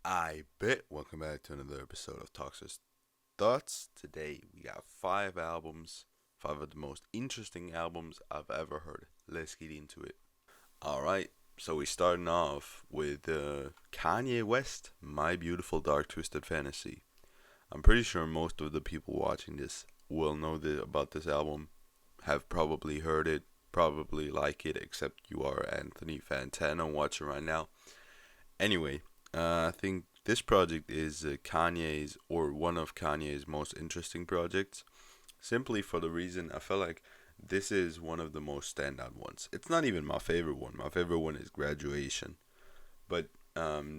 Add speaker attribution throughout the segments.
Speaker 1: I bet. Welcome back to another episode of Toxiris Thoughts. Today we got five albums, five of the most interesting albums I've ever heard. Let's get into it. Alright, so we're starting off with Kanye West, My Beautiful Dark Twisted Fantasy. I'm pretty sure most of the people watching this will know about this album, have probably heard it, probably like it, except you are Anthony Fantano watching right now. Anyway, I think this project is Kanye's or one of Kanye's most interesting projects. Simply for the reason I feel like this is one of the most standout ones. It's not even my favorite one. My favorite one is Graduation. But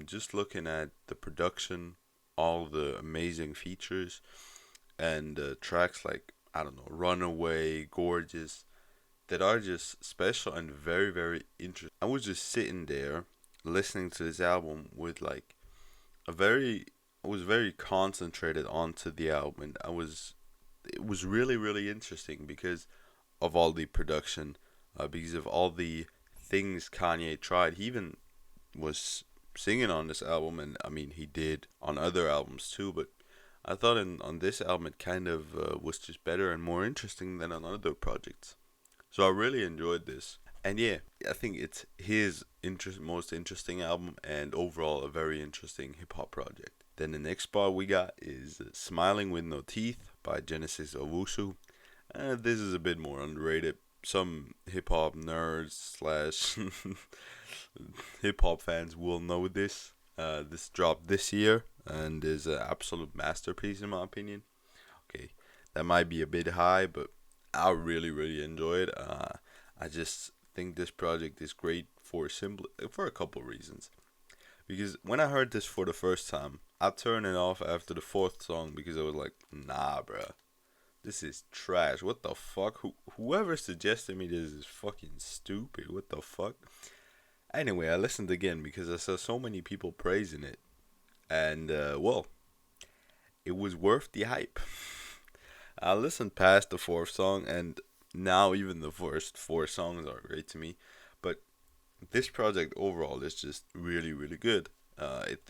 Speaker 1: just looking at the production, all the amazing features, and tracks like, I don't know, Runaway, Gorgeous, that are just special and very, very interesting. I was just sitting there listening to this album with like a very I was very concentrated onto the album, and it was really really interesting because of all the production, because of all the things Kanye tried. He even was singing on this album, and I mean he did on other albums too, but I thought on this album it kind of was just better and more interesting than on other projects. So I really enjoyed this. And yeah, I think it's his most interesting album and overall a very interesting hip hop project. Then the next spot we got is Smiling with No Teeth by Genesis Owusu. This is a bit more underrated. Some hip hop nerds slash hip hop fans will know this. This dropped this year and is an absolute masterpiece in my opinion. Okay, that might be a bit high, but I really really enjoy it. I just think this project is great for a couple reasons. Because when I heard this for the first time, I turned it off after the fourth song because I was like, nah, bruh, this is trash. What the fuck? Whoever suggested me this is fucking stupid. What the fuck? Anyway, I listened again because I saw so many people praising it, and well, it was worth the hype. I listened past the fourth song, and now even the first four songs are great to me. But this project overall is just really really good.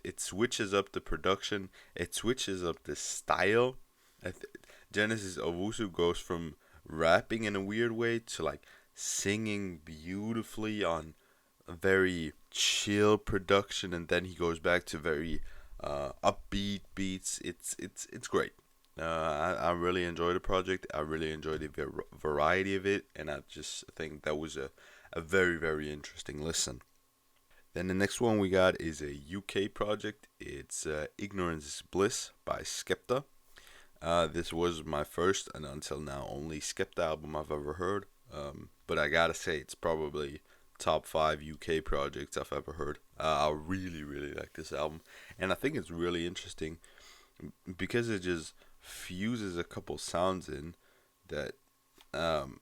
Speaker 1: It switches up the production, it switches up the style. Genesis Owusu goes from rapping in a weird way to like singing beautifully on a very chill production, and then he goes back to very upbeat beats. It's great. I really enjoy the project. I really enjoy the variety of it, and I just think that was a very very interesting listen. Then the next one we got is a UK project. It's Ignorance is Bliss by Skepta. This was my first and until now only Skepta album I've ever heard. But I gotta say it's probably top five UK projects I've ever heard. I really really like this album, and I think it's really interesting because it just fuses a couple sounds in that um,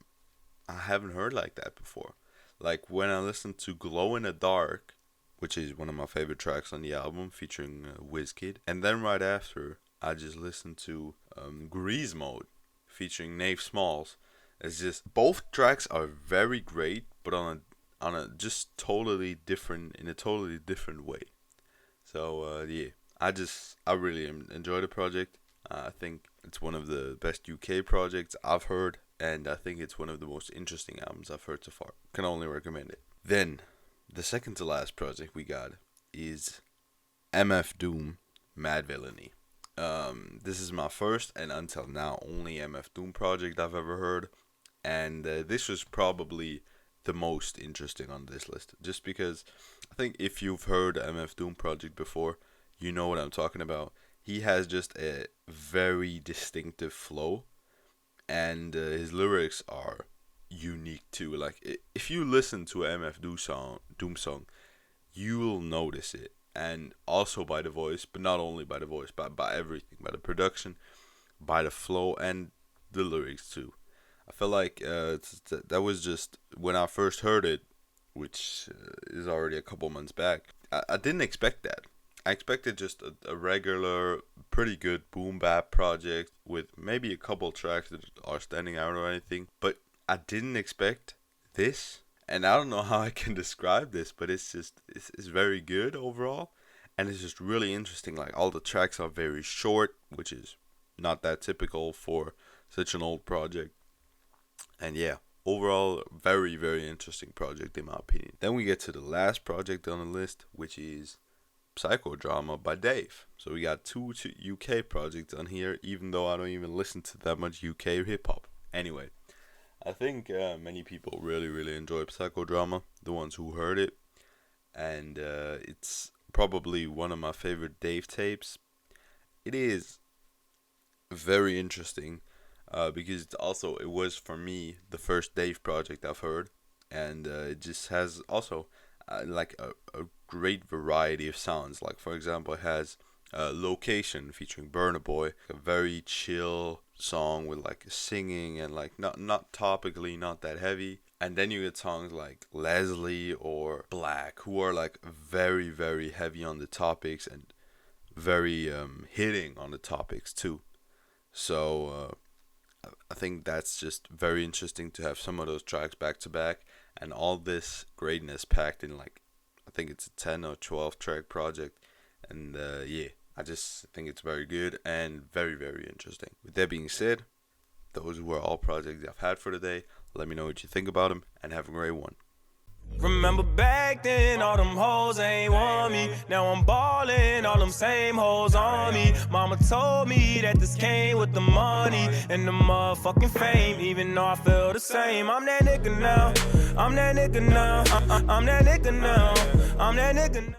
Speaker 1: I haven't heard like that before. Like when I listened to Glow in the Dark, which is one of my favorite tracks on the album featuring Wizkid, and then right after I just listened to Grease Mode featuring Nave Smalls. It's just both tracks are very great, but on a just totally different in a totally different way. So yeah, I really enjoy the project. I think it's one of the best UK projects I've heard, and I think it's one of the most interesting albums I've heard so far. Can only recommend it. Then the second to last project we got is MF Doom Madvillainy. This is my first and until now only MF Doom project I've ever heard, and this was probably the most interesting on this list, just because I think if you've heard MF Doom project before, you know what I'm talking about. He has just a very distinctive flow, and his lyrics are unique too. Like if you listen to a MF Doom song, you will notice it, and also by the voice, but not only by the voice, but by everything, by the production, by the flow, and the lyrics too. I feel like that was just when I first heard it, which is already a couple months back. I didn't expect that. I expected just a regular, pretty good boom bap project with maybe a couple tracks that are standing out or anything, but I didn't expect this. And I don't know how I can describe this, but it's very good overall, and it's just really interesting. Like, all the tracks are very short, which is not that typical for such an old project. And yeah, overall, very, very interesting project in my opinion. Then we get to the last project on the list, which is Psychodrama by Dave. So we got two UK projects on here, even though I don't even listen to that much UK hip hop. Anyway, I think many people really, really enjoy Psychodrama, the ones who heard it. And it's probably one of my favorite Dave tapes. It is very interesting because it was for me the first Dave project I've heard. And it just has also like a great variety of sounds. Like, for example, it has Location featuring Burna Boy, a very chill song with like singing and like not topically, not that heavy. And then you get songs like Leslie or Black, who are like very, very heavy on the topics and very hitting on the topics too. So I think that's just very interesting to have some of those tracks back to back, and all this greatness packed in, like, I think it's a 10 or 12 track project. And yeah, I just think it's very good and very, very interesting. With that being said, those were all projects I've had for today. Let me know what you think about them, and have a great one.
Speaker 2: Remember back then, all them hoes ain't want me. Now I'm ballin', all them same hoes on me. Mama told me that this came with the money and the motherfucking fame, even though I feel the same. I'm that nigga now, I'm that nigga now, I'm that nigga now, I'm that nigga now.